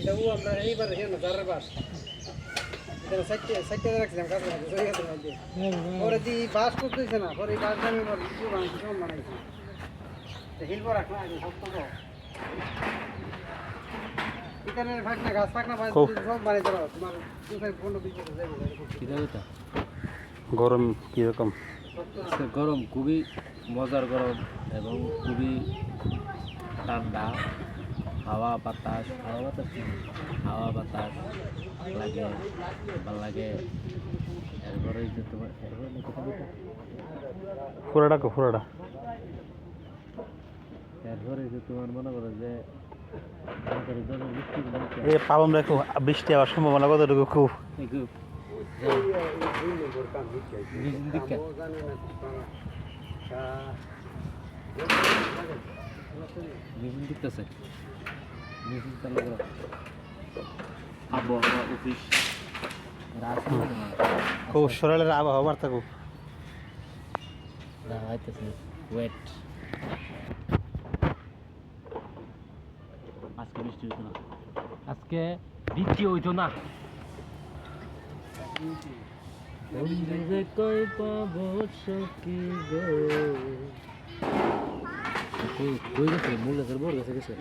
এটা ও আমরা এইবার হেন জারের বাস এটা সাইটে রাখছিলাম কাছে জয় গেছে না যে পরে দি বাস করতেছে না পরে বাস আমি আমার কিছু বানাইছি সব বানাইছি তো হিলবো রাখনা আগে সব তো এখানে ফাঁক না গাছ ফাঁক না বাস সব বানাইতে পারো তোমার 2-15 বছর যাবে কিটা এটা গরম কিরকম? গরম খুবই মজার গরম এবং খুবই ঠান্ডা হাওয়া বাতাস লাগে ভালো লাগে এরপরে যে তোমার এরপরে যে তোমার মনে করো যে এ পাবন রাখো বৃষ্টি হওয়ার সম্ভাবনা কতটুকু খুব দিতেছে আবহাওয়া অফিস খুব সরলের আবহাওয়া বার্তা খুব ওয়েট আজকে বৃষ্টি হইতো না আজকে বৃষ্টি হইতো না কই পাবো সখী গো কই গেছে মূল গাছের বড় গাছে গেছে